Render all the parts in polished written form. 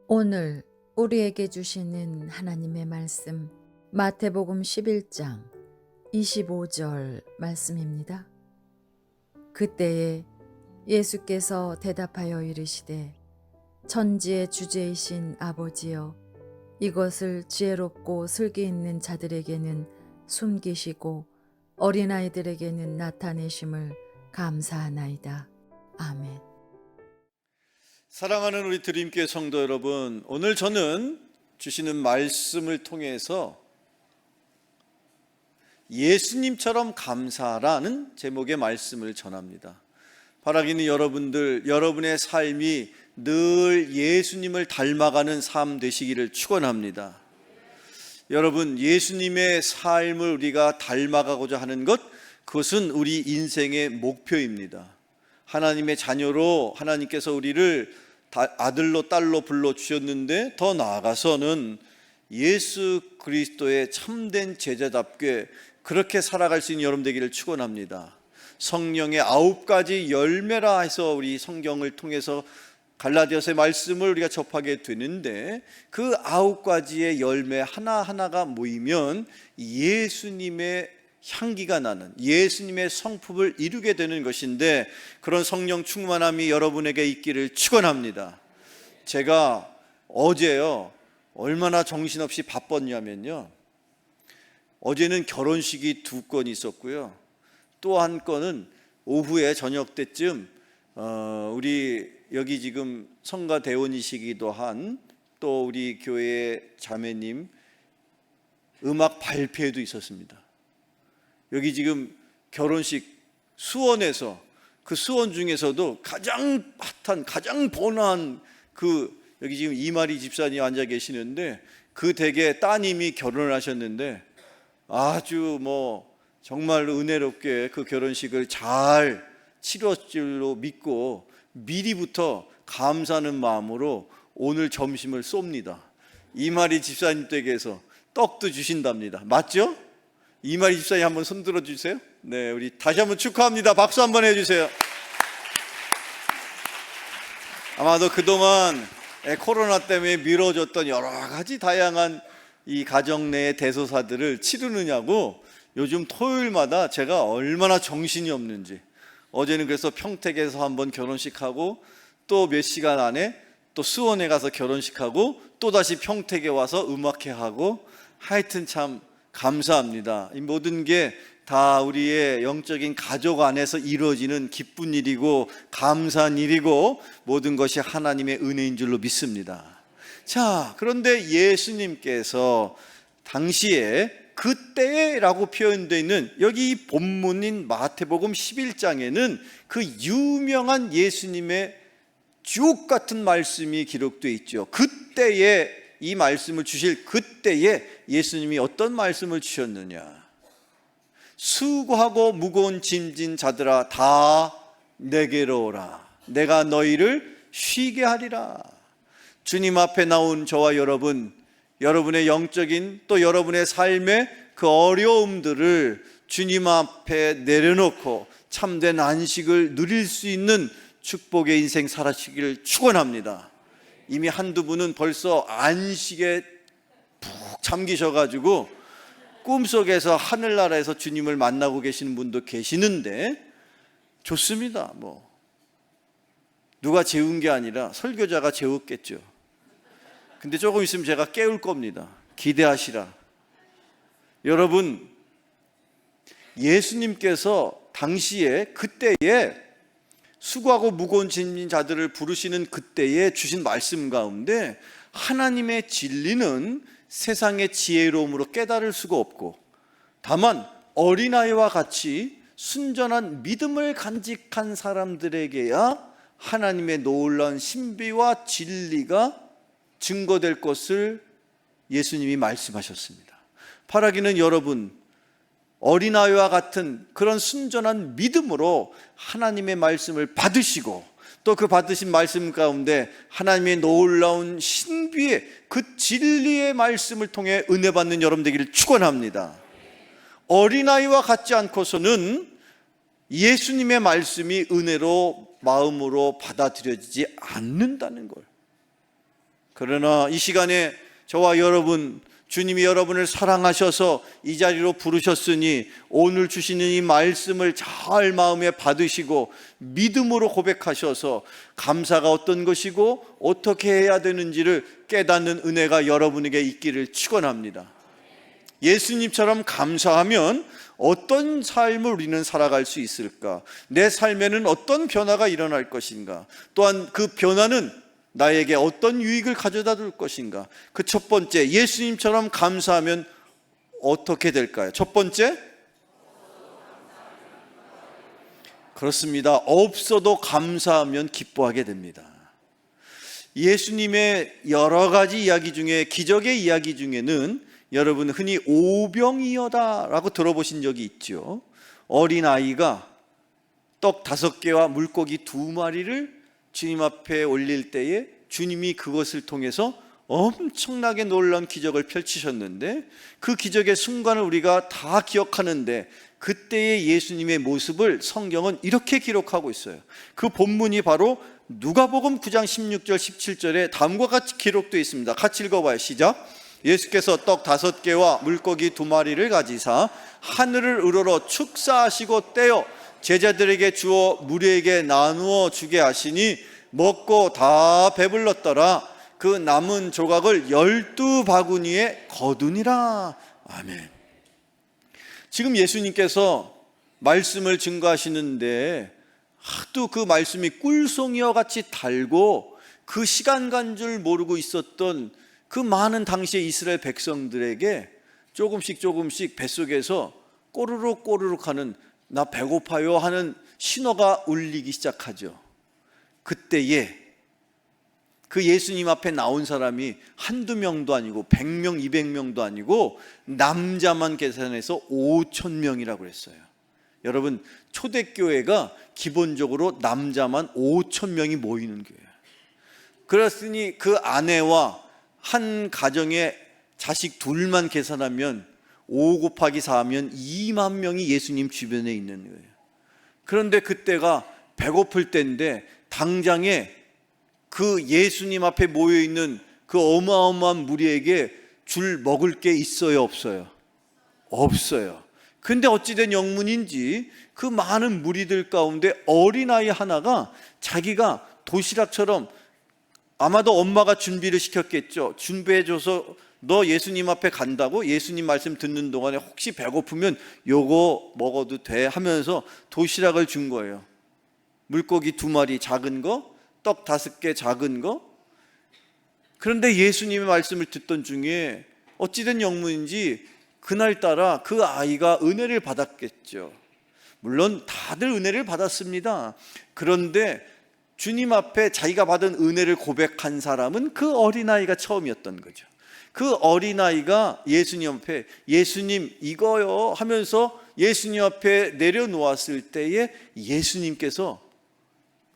오늘 우리에게 주시는 하나님의 말씀, 마태복음 11장 25절 말씀입니다. 그때에 예수께서 대답하여 이르시되, 천지의 주제이신 아버지여, 이것을 지혜롭고 슬기 있는 자들에게는 숨기시고 어린아이들에게는 나타내심을 감사하나이다. 아멘. 사랑하는 우리 드림교회 성도 여러분, 오늘 저는 주시는 말씀을 통해서 예수님처럼 감사라는 제목의 말씀을 전합니다. 바라기는 여러분의 삶이 늘 예수님을 닮아가는 삶 되시기를 축원합니다. 여러분, 예수님의 삶을 우리가 닮아가고자 하는 것, 그것은 우리 인생의 목표입니다. 하나님의 자녀로 하나님께서 우리를 아들로 딸로 불러주셨는데, 더 나아가서는 예수 그리스도의 참된 제자답게 그렇게 살아갈 수 있는 여러분 되기를 축원합니다. 성령의 9가지 열매라 해서 우리 성경을 통해서 갈라디아서의 말씀을 우리가 접하게 되는데, 그 9가지의 열매 하나하나가 모이면 예수님의 향기가 나는, 예수님의 성품을 이루게 되는 것인데, 그런 성령 충만함이 여러분에게 있기를 축원합니다. 제가 어제요, 얼마나 정신없이 바빴냐면요, 어제는 결혼식이 2건 있었고요, 또 한 건은 오후에 저녁 때쯤 우리 여기 지금 성가 대원이시기도 한 또 우리 교회 자매님 음악 발표회도 있었습니다. 여기 지금 결혼식 수원에서, 그 수원 중에서도 가장 핫한, 가장 번화한 여기 지금 이마리 집사님 앉아 계시는데, 그 댁에 따님이 결혼을 하셨는데 아주 정말 은혜롭게 그 결혼식을 잘 치렀을 줄로 믿고 미리부터 감사하는 마음으로 오늘 점심을 쏩니다. 이마리 집사님 댁에서 떡도 주신답니다. 맞죠? 이마리 집사님 한번 손 들어주세요. 네, 우리 다시 한번 축하합니다. 박수 한번 해주세요. 아마도 그동안 코로나 때문에 미뤄졌던 여러 가지 다양한 이 가정 내의 대소사들을 치르느냐고 요즘 토요일마다 제가 얼마나 정신이 없는지, 어제는 그래서 평택에서 한번 결혼식하고, 또 몇 시간 안에 또 수원에 가서 결혼식하고, 또 다시 평택에 와서 음악회 하고, 하여튼 참 감사합니다. 이 모든 게 다 우리의 영적인 가족 안에서 이루어지는 기쁜 일이고 감사한 일이고, 모든 것이 하나님의 은혜인 줄로 믿습니다. 자, 그런데 예수님께서 당시에 그때라고 표현되어 있는 여기 본문인 마태복음 11장에는 그 유명한 예수님의 주옥 같은 말씀이 기록되어 있죠. 그때에, 이 말씀을 주실 그때에 예수님이 어떤 말씀을 주셨느냐? 수고하고 무거운 짐진 자들아, 다 내게로 오라. 내가 너희를 쉬게 하리라. 주님 앞에 나온 저와 여러분, 여러분의 영적인 또 여러분의 삶의 그 어려움들을 주님 앞에 내려놓고 참된 안식을 누릴 수 있는 축복의 인생 살아시기를 축원합니다. 이미 한두 분은 벌써 안식에 푹 잠기셔가지고 꿈속에서 하늘나라에서 주님을 만나고 계시는 분도 계시는데, 좋습니다. 누가 재운 게 아니라 설교자가 재웠겠죠. 근데 조금 있으면 제가 깨울 겁니다. 기대하시라. 여러분, 예수님께서 당시에 그때에 수고하고 무거운 짐진 자들을 부르시는 그때에 주신 말씀 가운데, 하나님의 진리는 세상의 지혜로움으로 깨달을 수가 없고, 다만 어린아이와 같이 순전한 믿음을 간직한 사람들에게야 하나님의 놀라운 신비와 진리가 증거될 것을 예수님이 말씀하셨습니다. 바라기는 여러분, 어린아이와 같은 그런 순전한 믿음으로 하나님의 말씀을 받으시고, 또 그 받으신 말씀 가운데 하나님의 놀라운 신비의 그 진리의 말씀을 통해 은혜 받는 여러분 되기를 축원합니다. 어린아이와 같지 않고서는 예수님의 말씀이 은혜로 마음으로 받아들여지지 않는다는 걸, 그러나 이 시간에 저와 여러분, 주님이 여러분을 사랑하셔서 이 자리로 부르셨으니 오늘 주시는 이 말씀을 잘 마음에 받으시고 믿음으로 고백하셔서 감사가 어떤 것이고 어떻게 해야 되는지를 깨닫는 은혜가 여러분에게 있기를 축원합니다. 예수님처럼 감사하면 어떤 삶을 우리는 살아갈 수 있을까? 내 삶에는 어떤 변화가 일어날 것인가? 또한 그 변화는 나에게 어떤 유익을 가져다 줄 것인가? 그 첫 번째, 예수님처럼 감사하면 어떻게 될까요? 첫 번째, 그렇습니다. 없어도 감사하면 기뻐하게 됩니다. 예수님의 여러 가지 이야기 중에, 기적의 이야기 중에는 여러분 흔히 오병이어다라고 들어보신 적이 있죠. 어린아이가 떡 5개와 물고기 2마리를 주님 앞에 올릴 때에 주님이 그것을 통해서 엄청나게 놀라운 기적을 펼치셨는데, 그 기적의 순간을 우리가 다 기억하는데 그때의 예수님의 모습을 성경은 이렇게 기록하고 있어요. 그 본문이 바로 누가복음 9장 16절 17절에 다음과 같이 기록되어 있습니다. 같이 읽어봐요. 시작. 예수께서 떡 5개와 물고기 2마리를 가지사 하늘을 우러러 축사하시고 떼어 제자들에게 주어 무리에게 나누어 주게 하시니 먹고 다 배불렀더라. 그 남은 조각을 12바구니에 거두니라. 아멘. 지금 예수님께서 말씀을 증거하시는데 하도 그 말씀이 꿀송이와 같이 달고 그 시간 간 줄 모르고 있었던 그 많은 당시의 이스라엘 백성들에게 조금씩 뱃속에서 꼬르륵 꼬르륵 하는 나 배고파요 하는 신호가 울리기 시작하죠. 그때에 그 예수님 앞에 나온 사람이 한두 명도 아니고 100명, 200명도 아니고 남자만 계산해서 5,000명이라고 그랬어요. 여러분, 초대교회가 기본적으로 남자만 5,000명이 모이는 교회예요. 그랬으니 그 아내와 한 가정에 자식 둘만 계산하면 5 곱하기 4하면 2만 명이 예수님 주변에 있는 거예요. 그런데 그때가 배고플 때인데 당장에 그 예수님 앞에 모여있는 그 어마어마한 무리에게 줄 먹을 게 있어요, 없어요? 없어요. 근데 어찌된 영문인지 그 많은 무리들 가운데 어린아이 하나가 자기가 도시락처럼, 아마도 엄마가 준비를 시켰겠죠. 준비해줘서 너 예수님 앞에 간다고 예수님 말씀 듣는 동안에 혹시 배고프면 요거 먹어도 돼 하면서 도시락을 준 거예요. 물고기 2마리 작은 거, 떡 5개 작은 거. 그런데 예수님의 말씀을 듣던 중에 어찌된 영문인지 그날따라 그 아이가 은혜를 받았겠죠. 물론 다들 은혜를 받았습니다. 그런데 주님 앞에 자기가 받은 은혜를 고백한 사람은 그 어린아이가 처음이었던 거죠. 그 어린아이가 예수님 앞에 예수님 이거요 하면서 예수님 앞에 내려놓았을 때에 예수님께서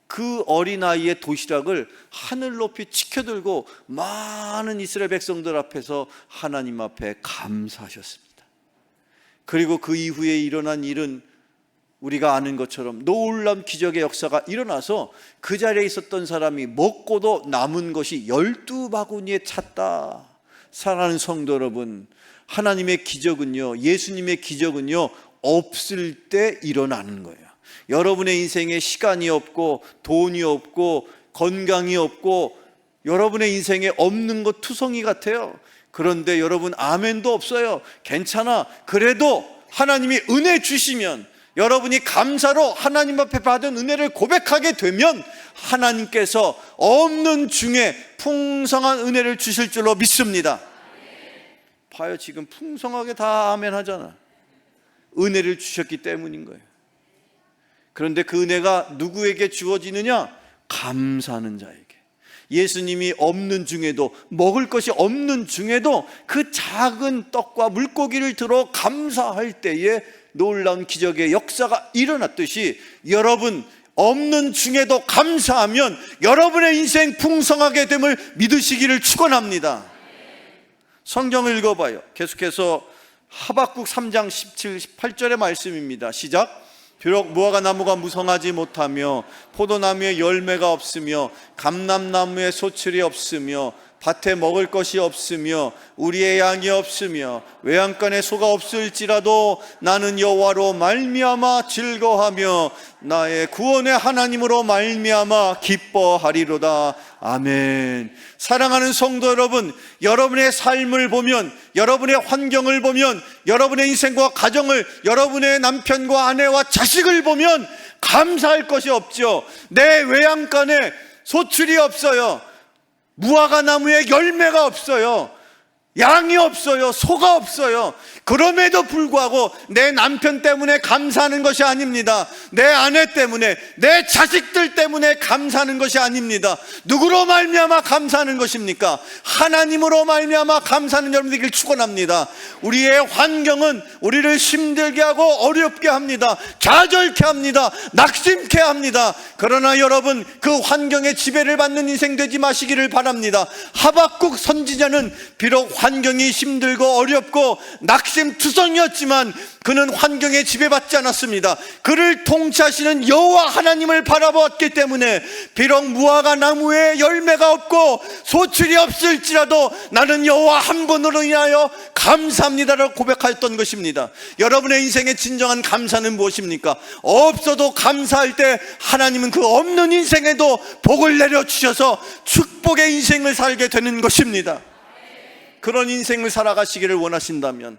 그 어린아이의 도시락을 하늘 높이 치켜들고 많은 이스라엘 백성들 앞에서 하나님 앞에 감사하셨습니다. 그리고 그 이후에 일어난 일은 우리가 아는 것처럼 놀라운 기적의 역사가 일어나서 그 자리에 있었던 사람이 먹고도 남은 것이 12바구니에 찼다. 사랑하는 성도 여러분, 하나님의 기적은요, 예수님의 기적은요, 없을 때 일어나는 거예요. 여러분의 인생에 시간이 없고 돈이 없고 건강이 없고 여러분의 인생에 없는 것 투성이 같아요. 그런데 여러분 아멘도 없어요. 괜찮아. 그래도 하나님이 은혜 주시면, 여러분이 감사로 하나님 앞에 받은 은혜를 고백하게 되면 하나님께서 없는 중에 풍성한 은혜를 주실 줄로 믿습니다. 봐요, 지금 풍성하게 다 아멘 하잖아. 은혜를 주셨기 때문인 거예요. 그런데 그 은혜가 누구에게 주어지느냐? 감사하는 자에게. 예수님이 없는 중에도, 먹을 것이 없는 중에도 그 작은 떡과 물고기를 들어 감사할 때에 놀라운 기적의 역사가 일어났듯이, 여러분 없는 중에도 감사하면 여러분의 인생 풍성하게 됨을 믿으시기를 축원합니다. 성경을 읽어봐요. 계속해서 하박국 3장 17, 18절의 말씀입니다. 시작. 비록 무화과나무가 무성하지 못하며 포도나무에 열매가 없으며 감람나무에 소출이 없으며 밭에 먹을 것이 없으며 우리의 양이 없으며 외양간에 소가 없을지라도 나는 여호와로 말미암아 즐거하며 나의 구원의 하나님으로 말미암아 기뻐하리로다. 아멘. 사랑하는 성도 여러분, 여러분의 삶을 보면, 여러분의 환경을 보면, 여러분의 인생과 가정을, 여러분의 남편과 아내와 자식을 보면 감사할 것이 없죠. 내 외양간에 소출이 없어요. 무화과 나무에 열매가 없어요. 양이 없어요. 소가 없어요. 그럼에도 불구하고 내 남편 때문에 감사하는 것이 아닙니다. 내 아내 때문에, 내 자식들 때문에 감사하는 것이 아닙니다. 누구로 말미암아 감사하는 것입니까? 하나님으로 말미암아 감사하는 여러분들에게 축원합니다. 우리의 환경은 우리를 힘들게 하고 어렵게 합니다. 좌절케 합니다. 낙심케 합니다. 그러나 여러분, 그 환경에 지배를 받는 인생 되지 마시기를 바랍니다. 하박국 선지자는 비록 환경이 힘들고 어렵고 낙심투성이었지만 그는 환경에 지배받지 않았습니다. 그를 통치하시는 여호와 하나님을 바라보았기 때문에 비록 무화과 나무에 열매가 없고 소출이 없을지라도 나는 여호와 한 분으로 인하여 감사합니다라고 고백하였던 것입니다. 여러분의 인생의 진정한 감사는 무엇입니까? 없어도 감사할 때 하나님은 그 없는 인생에도 복을 내려주셔서 축복의 인생을 살게 되는 것입니다. 그런 인생을 살아가시기를 원하신다면,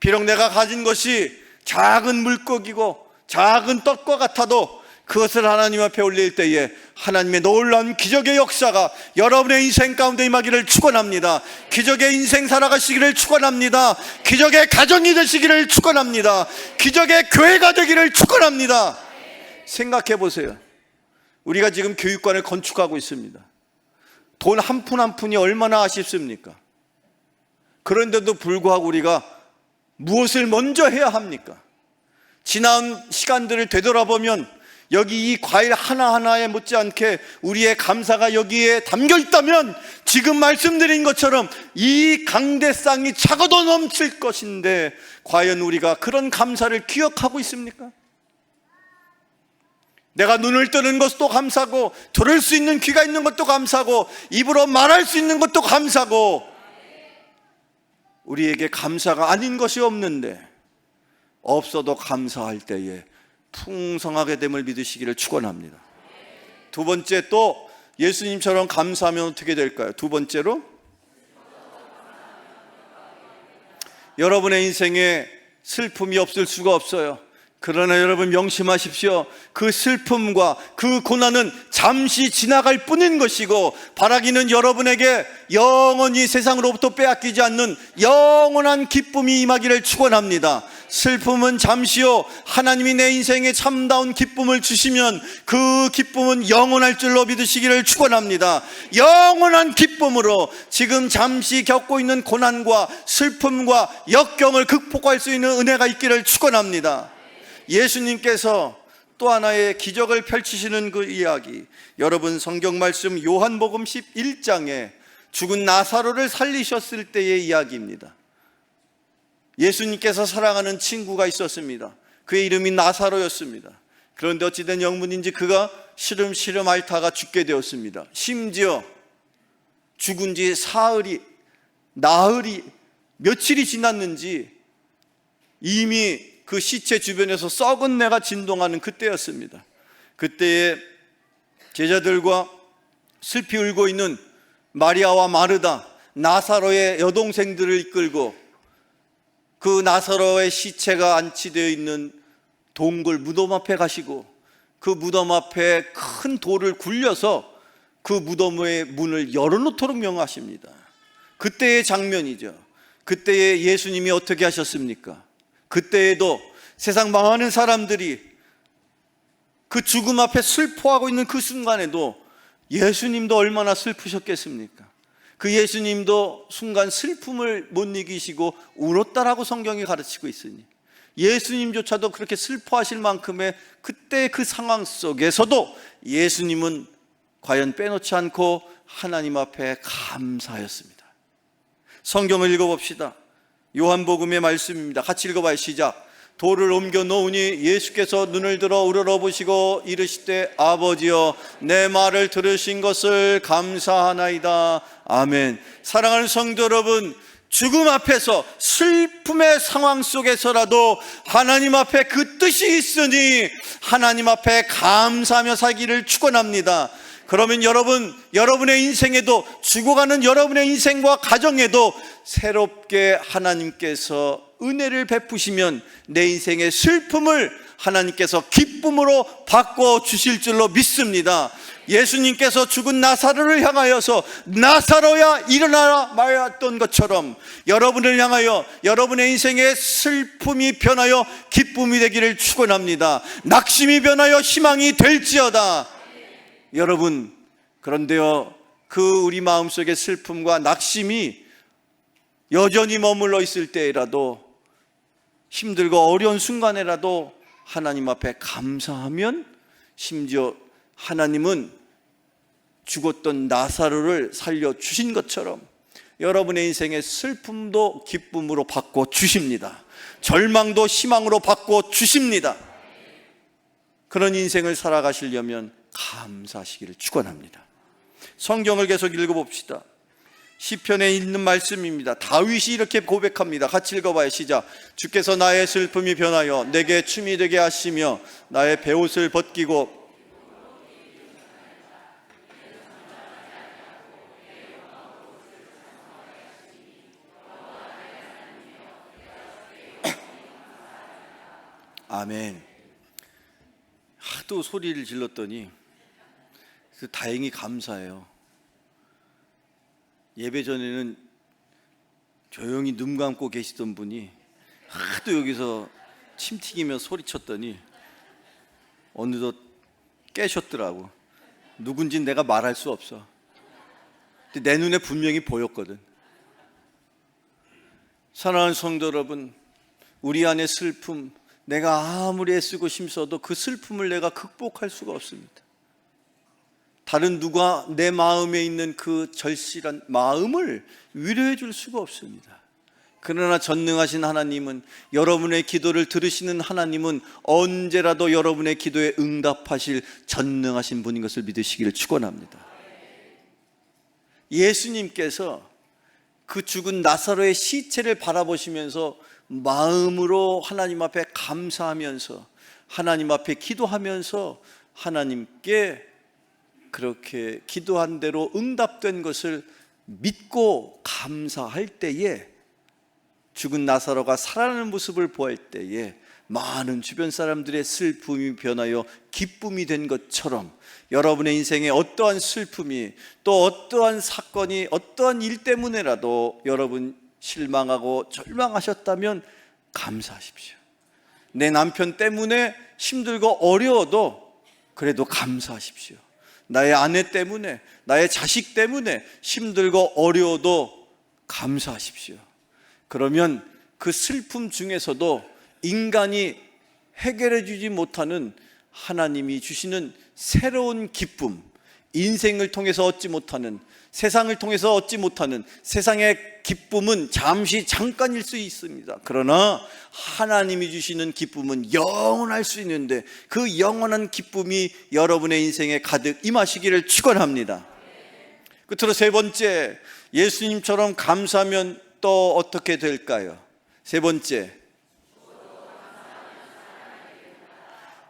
비록 내가 가진 것이 작은 물고기고 작은 떡과 같아도 그것을 하나님 앞에 올릴 때에 하나님의 놀라운 기적의 역사가 여러분의 인생 가운데 임하기를 축원합니다. 기적의 인생 살아가시기를 축원합니다. 기적의 가정이 되시기를 축원합니다. 기적의 교회가 되기를 축원합니다. 생각해 보세요. 우리가 지금 교육관을 건축하고 있습니다. 돈 한 푼 한 푼이 얼마나 아쉽습니까? 그런데도 불구하고 우리가 무엇을 먼저 해야 합니까? 지난 시간들을 되돌아보면 여기 이 과일 하나하나에 못지않게 우리의 감사가 여기에 담겨 있다면 지금 말씀드린 것처럼 이 강대상이 차고도 넘칠 것인데 과연 우리가 그런 감사를 기억하고 있습니까? 내가 눈을 뜨는 것도 감사고, 들을 수 있는 귀가 있는 것도 감사고, 입으로 말할 수 있는 것도 감사고, 우리에게 감사가 아닌 것이 없는데 없어도 감사할 때에 풍성하게 됨을 믿으시기를 축원합니다. 두 번째, 또 예수님처럼 감사하면 어떻게 될까요? 두 번째로, 여러분의 인생에 슬픔이 없을 수가 없어요. 그러나 여러분 명심하십시오. 그 슬픔과 그 고난은 잠시 지나갈 뿐인 것이고, 바라기는 여러분에게 영원히 세상으로부터 빼앗기지 않는 영원한 기쁨이 임하기를 축원합니다. 슬픔은 잠시요, 하나님이 내 인생에 참다운 기쁨을 주시면 그 기쁨은 영원할 줄로 믿으시기를 축원합니다. 영원한 기쁨으로 지금 잠시 겪고 있는 고난과 슬픔과 역경을 극복할 수 있는 은혜가 있기를 축원합니다. 예수님께서 또 하나의 기적을 펼치시는 그 이야기, 여러분 성경 말씀 요한복음 11장에 죽은 나사로를 살리셨을 때의 이야기입니다. 예수님께서 사랑하는 친구가 있었습니다. 그의 이름이 나사로였습니다. 그런데 어찌된 영문인지 그가 시름시름 앓다가 죽게 되었습니다. 심지어 죽은 지 나흘이 며칠이 지났는지 이미 그 시체 주변에서 썩은 내가 진동하는 그때였습니다. 그때에 제자들과 슬피 울고 있는 마리아와 마르다, 나사로의 여동생들을 이끌고 그 나사로의 시체가 안치되어 있는 동굴 무덤 앞에 가시고, 그 무덤 앞에 큰 돌을 굴려서 그 무덤의 문을 열어놓도록 명하십니다. 그때의 장면이죠. 그때에 예수님이 어떻게 하셨습니까? 그때에도 세상 망하는 사람들이 그 죽음 앞에 슬퍼하고 있는 그 순간에도 예수님도 얼마나 슬프셨겠습니까? 그 예수님도 순간 슬픔을 못 이기시고 울었다라고 성경이 가르치고 있으니, 예수님조차도 그렇게 슬퍼하실 만큼의 그때 그 상황 속에서도 예수님은 과연 빼놓지 않고 하나님 앞에 감사하였습니다. 성경을 읽어봅시다. 요한복음의 말씀입니다. 같이 읽어봐요. 시작. 돌을 옮겨 놓으니 예수께서 눈을 들어 우러러보시고 이르시되 아버지여 내 말을 들으신 것을 감사하나이다. 아멘. 사랑하는 성도 여러분, 죽음 앞에서 슬픔의 상황 속에서라도 하나님 앞에 그 뜻이 있으니 하나님 앞에 감사하며 살기를 축원합니다. 그러면 여러분의 인생에도, 죽어가는 여러분의 인생과 가정에도 새롭게 하나님께서 은혜를 베푸시면 내 인생의 슬픔을 하나님께서 기쁨으로 바꿔 주실 줄로 믿습니다. 예수님께서 죽은 나사로를 향하여서 나사로야 일어나라 말했던 것처럼 여러분을 향하여 여러분의 인생의 슬픔이 변하여 기쁨이 되기를 축원합니다. 낙심이 변하여 희망이 될지어다. 여러분, 그런데요, 그 우리 마음속의 슬픔과 낙심이 여전히 머물러 있을 때라도, 힘들고 어려운 순간에라도 하나님 앞에 감사하면, 심지어 하나님은 죽었던 나사로를 살려주신 것처럼 여러분의 인생의 슬픔도 기쁨으로 바꿔 주십니다. 절망도 희망으로 바꿔 주십니다. 그런 인생을 살아가시려면 감사하시기를 축원합니다. 성경을 계속 읽어봅시다. 시편에 있는 말씀입니다. 다윗이 이렇게 고백합니다. 같이 읽어봐요. 시작. 주께서 나의 슬픔이 변하여 내게 춤이 되게 하시며 나의 베옷을 벗기고 아멘. 하도 소리를 질렀더니 다행히 감사해요. 예배 전에는 조용히 눈 감고 계시던 분이 하도 여기서 침 튀기며 소리쳤더니 어느덧 깨셨더라고. 누군진 내가 말할 수 없어. 근데 내 눈에 분명히 보였거든. 사랑하는 성도 여러분, 우리 안의 슬픔, 내가 아무리 애쓰고 힘써도 그 슬픔을 내가 극복할 수가 없습니다. 다른 누가 내 마음에 있는 그 절실한 마음을 위로해 줄 수가 없습니다. 그러나 전능하신 하나님은, 여러분의 기도를 들으시는 하나님은 언제라도 여러분의 기도에 응답하실 전능하신 분인 것을 믿으시기를 축원합니다. 예수님께서 그 죽은 나사로의 시체를 바라보시면서 마음으로 하나님 앞에 감사하면서, 하나님 앞에 기도하면서 하나님께 그렇게 기도한 대로 응답된 것을 믿고 감사할 때에, 죽은 나사로가 살아나는 모습을 보할 때에 많은 주변 사람들의 슬픔이 변하여 기쁨이 된 것처럼, 여러분의 인생에 어떠한 슬픔이, 또 어떠한 사건이, 어떠한 일 때문에라도 여러분 실망하고 절망하셨다면 감사하십시오. 내 남편 때문에 힘들고 어려워도 그래도 감사하십시오. 나의 아내 때문에, 나의 자식 때문에 힘들고 어려워도 감사하십시오. 그러면 그 슬픔 중에서도 인간이 해결해 주지 못하는 하나님이 주시는 새로운 기쁨, 인생을 통해서 얻지 못하는, 세상을 통해서 얻지 못하는 세상의 기쁨은 잠시 잠깐일 수 있습니다. 그러나 하나님이 주시는 기쁨은 영원할 수 있는데, 그 영원한 기쁨이 여러분의 인생에 가득 임하시기를 축원합니다. 끝으로 세 번째, 예수님처럼 감사하면 또 어떻게 될까요? 세 번째,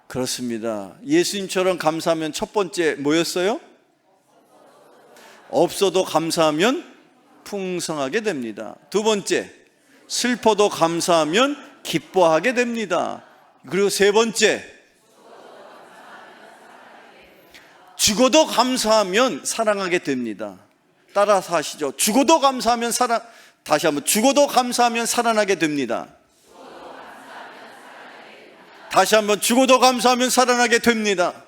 그렇습니다. 예수님처럼 감사하면 첫 번째 뭐였어요? 없어도 감사하면 풍성하게 됩니다. 두 번째, 슬퍼도 감사하면 기뻐하게 됩니다. 그리고 세 번째, 죽어도 감사하면 사랑하게 됩니다. 따라서 하시죠. 죽어도 감사하면 다시 한번, 죽어도 감사하면 살아나게 됩니다. 다시 한번, 죽어도 감사하면 살아나게 됩니다.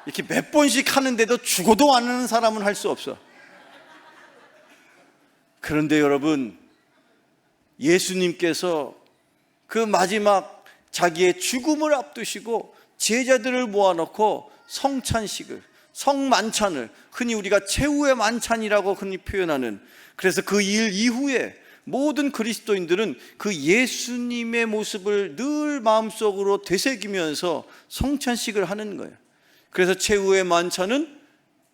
이렇게 몇 번씩 하는데도 죽어도 안 하는 사람은 할 수 없어. 그런데 여러분, 예수님께서 그 마지막 자기의 죽음을 앞두시고 제자들을 모아놓고 성찬식을, 성만찬을, 흔히 우리가 최후의 만찬이라고 흔히 표현하는, 그래서 그 일 이후에 모든 그리스도인들은 그 예수님의 모습을 늘 마음속으로 되새기면서 성찬식을 하는 거예요. 그래서 최후의 만찬은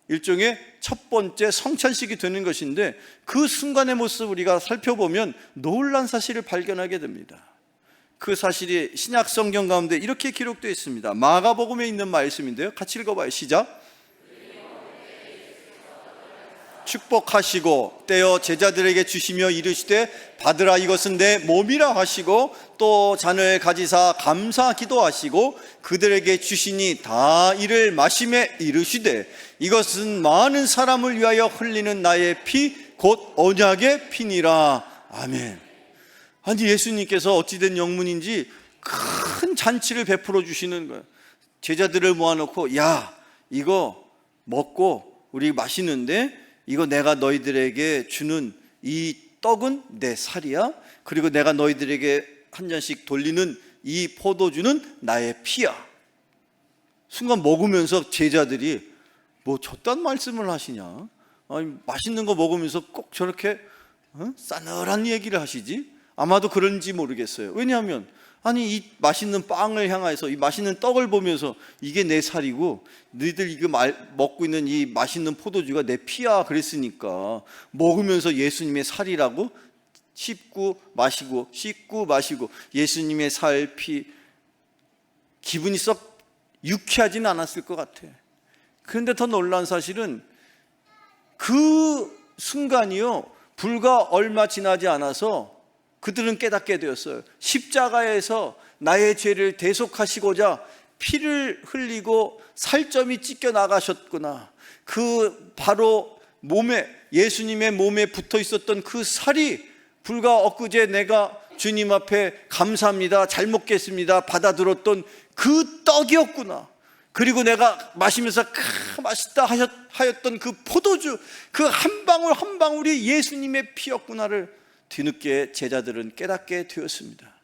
일종의 첫 번째 성찬식이 되는 것인데, 그 순간의 모습을 우리가 살펴보면 놀란 사실을 발견하게 됩니다. 그 사실이 신약 성경 가운데 이렇게 기록되어 있습니다. 마가복음에 있는 말씀인데요, 같이 읽어봐요. 시작. 축복하시고 떼어 제자들에게 주시며 이르시되 받으라, 이것은 내 몸이라 하시고, 또 잔을 가지사 감사 기도하시고 그들에게 주시니 다 이를 마시매 이르시되 이것은 많은 사람을 위하여 흘리는 나의 피 곧 언약의 피니라. 아멘. 아니, 예수님께서 어찌된 영문인지 큰 잔치를 베풀어 주시는 거예요. 제자들을 모아놓고, 야, 이거 먹고 우리 마시는데 이거 내가 너희들에게 주는 이 떡은 내 살이야. 그리고 내가 너희들에게 한 잔씩 돌리는 이 포도주는 나의 피야. 순간 먹으면서 제자들이 뭐 저딴 말씀을 하시냐, 아니, 맛있는 거 먹으면서 꼭 저렇게 싸늘한 얘기를 하시지? 아마도 그런지 모르겠어요. 왜냐하면 아니, 이 맛있는 빵을 향해서, 이 맛있는 떡을 보면서 이게 내 살이고 너희들 이거 먹고 있는 이 맛있는 포도주가 내 피야 그랬으니까 먹으면서 예수님의 살이라고 씹고 마시고 씹고 마시고 예수님의 살, 피, 기분이 썩 유쾌하지는 않았을 것 같아. 그런데 더 놀라운 사실은 그 순간이요, 불과 얼마 지나지 않아서 그들은 깨닫게 되었어요. 십자가에서 나의 죄를 대속하시고자 피를 흘리고 살점이 찢겨 나가셨구나. 그 바로 몸에, 예수님의 몸에 붙어 있었던 그 살이 불과 엊그제 내가 주님 앞에 감사합니다, 잘 먹겠습니다 받아들었던 그 떡이었구나. 그리고 내가 마시면서 맛있다 하였던 그 포도주, 그 한 방울 한 방울이 예수님의 피였구나를 뒤늦게 제자들은 깨닫게 되었습니다.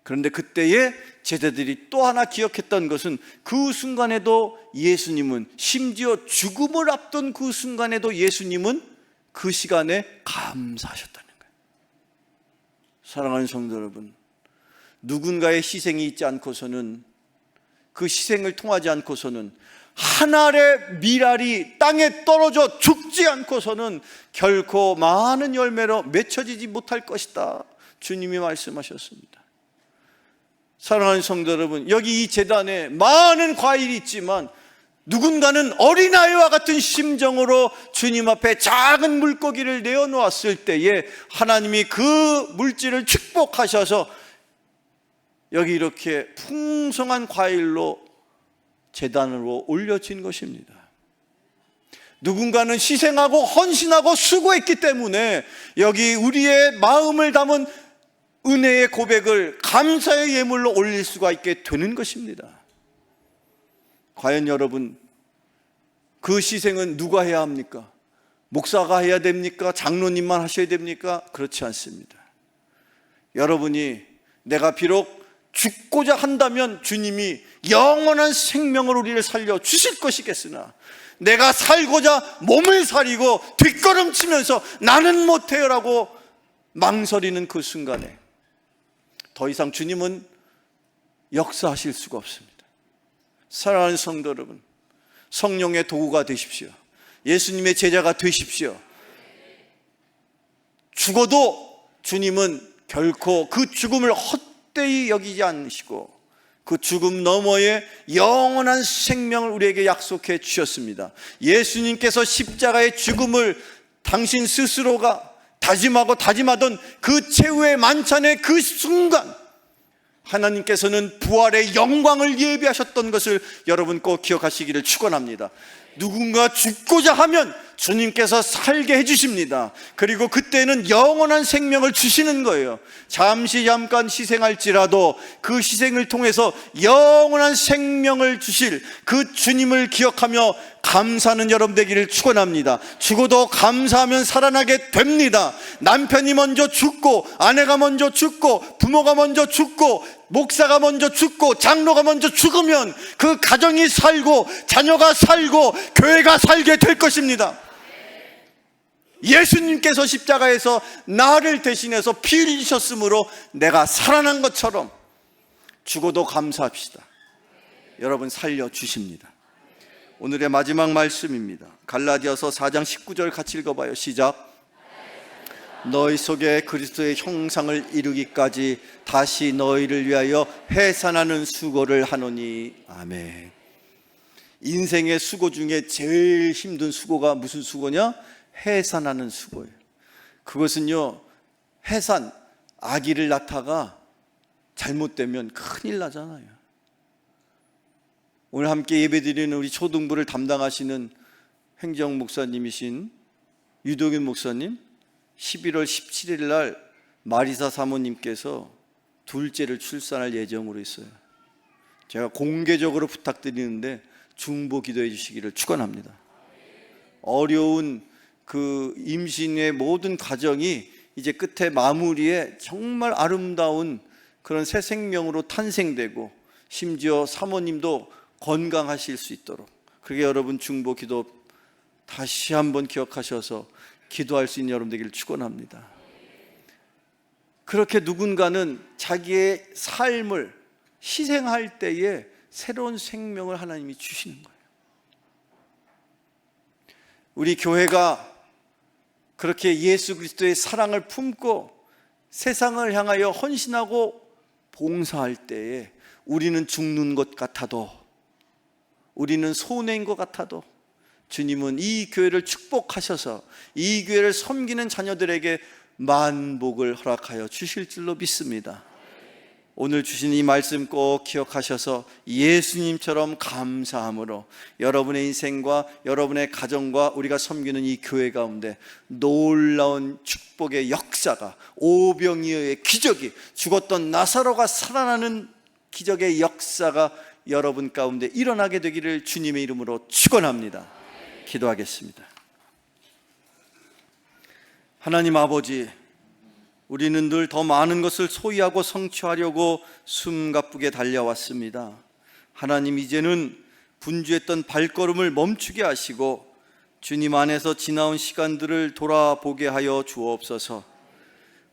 그런데 그때에 제자들이 또 하나 기억했던 것은, 그 순간에도 예수님은, 심지어 죽음을 앞둔 그 순간에도 예수님은 그 시간에 감사하셨다는 거예요. 사랑하는 성도 여러분, 누군가의 희생이 있지 않고서는, 그 희생을 통하지 않고서는, 한 알의 밀알이 땅에 떨어져 죽지 않고서는 결코 많은 열매로 맺혀지지 못할 것이다, 주님이 말씀하셨습니다. 사랑하는 성도 여러분, 여기 이 제단에 많은 과일이 있지만 누군가는 어린아이와 같은 심정으로 주님 앞에 작은 물고기를 내어놓았을 때에 하나님이 그 물질을 축복하셔서 여기 이렇게 풍성한 과일로 제단으로 올려진 것입니다. 누군가는 희생하고 헌신하고 수고했기 때문에 여기 우리의 마음을 담은 은혜의 고백을 감사의 예물로 올릴 수가 있게 되는 것입니다. 과연 여러분, 그 희생은 누가 해야 합니까? 목사가 해야 됩니까? 장로님만 하셔야 됩니까? 그렇지 않습니다. 여러분이, 내가 비록 죽고자 한다면 주님이 영원한 생명을 우리를 살려 주실 것이겠으나, 내가 살고자 몸을 사리고 뒷걸음치면서 나는 못해요라고 망설이는 그 순간에 더 이상 주님은 역사하실 수가 없습니다. 사랑하는 성도 여러분, 성령의 도구가 되십시오. 예수님의 제자가 되십시오. 죽어도 주님은 결코 그 죽음을 헛되이 여기지 않으시고 그 죽음 너머에 영원한 생명을 우리에게 약속해 주셨습니다. 예수님께서 십자가의 죽음을 당신 스스로가 다짐하고 다짐하던 그 최후의 만찬의 그 순간, 하나님께서는 부활의 영광을 예비하셨던 것을 여러분 꼭 기억하시기를 축원합니다. 누군가 죽고자 하면 주님께서 살게 해주십니다. 그리고 그때는 영원한 생명을 주시는 거예요. 잠깐 희생할지라도 그 희생을 통해서 영원한 생명을 주실 그 주님을 기억하며 감사하는 여러분 되기를 축원합니다. 죽어도 감사하면 살아나게 됩니다. 남편이 먼저 죽고, 아내가 먼저 죽고, 부모가 먼저 죽고, 목사가 먼저 죽고, 장로가 먼저 죽으면 그 가정이 살고, 자녀가 살고, 교회가 살게 될 것입니다. 예수님께서 십자가에서 나를 대신해서 피 흘리셨으므로 내가 살아난 것처럼 죽어도 감사합시다. 여러분 살려주십니다. 오늘의 마지막 말씀입니다. 갈라디아서 4장 19절 같이 읽어봐요. 시작. 너희 속에 그리스도의 형상을 이루기까지 다시 너희를 위하여 해산하는 수고를 하노니. 아멘. 인생의 수고 중에 제일 힘든 수고가 무슨 수고냐? 해산하는 수고예요. 그것은요, 해산, 아기를 낳다가 잘못되면 큰일 나잖아요. 오늘 함께 예배드리는 우리 초등부를 담당하시는 행정 목사님이신 유동윤 목사님, 11월 17일 날 마리사 사모님께서 둘째를 출산할 예정으로 있어요. 제가 공개적으로 부탁드리는데 중보 기도해 주시기를 축원합니다. 어려운 그 임신의 모든 과정이 이제 끝에 마무리에 정말 아름다운 그런 새 생명으로 탄생되고, 심지어 사모님도 건강하실 수 있도록, 그렇게 여러분 중보 기도 다시 한번 기억하셔서 기도할 수 있는 여러분 되기를 축원합니다. 그렇게 누군가는 자기의 삶을 희생할 때에 새로운 생명을 하나님이 주시는 거예요. 우리 교회가 그렇게 예수 그리스도의 사랑을 품고 세상을 향하여 헌신하고 봉사할 때에 우리는 죽는 것 같아도, 우리는 손해인 것 같아도 주님은 이 교회를 축복하셔서 이 교회를 섬기는 자녀들에게 만복을 허락하여 주실 줄로 믿습니다. 오늘 주신 이 말씀 꼭 기억하셔서 예수님처럼 감사함으로 여러분의 인생과 여러분의 가정과 우리가 섬기는 이 교회 가운데 놀라운 축복의 역사가, 오병이어의 기적이, 죽었던 나사로가 살아나는 기적의 역사가 여러분 가운데 일어나게 되기를 주님의 이름으로 축원합니다. 기도하겠습니다. 하나님 아버지, 우리는 늘 더 많은 것을 소유하고 성취하려고 숨가쁘게 달려왔습니다. 하나님, 이제는 분주했던 발걸음을 멈추게 하시고 주님 안에서 지나온 시간들을 돌아보게 하여 주옵소서.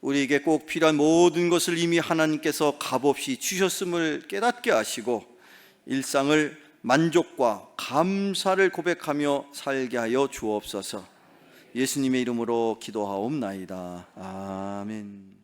우리에게 꼭 필요한 모든 것을 이미 하나님께서 값없이 주셨음을 깨닫게 하시고 일상을 만족과 감사를 고백하며 살게 하여 주옵소서. 예수님의 이름으로 기도하옵나이다. 아멘.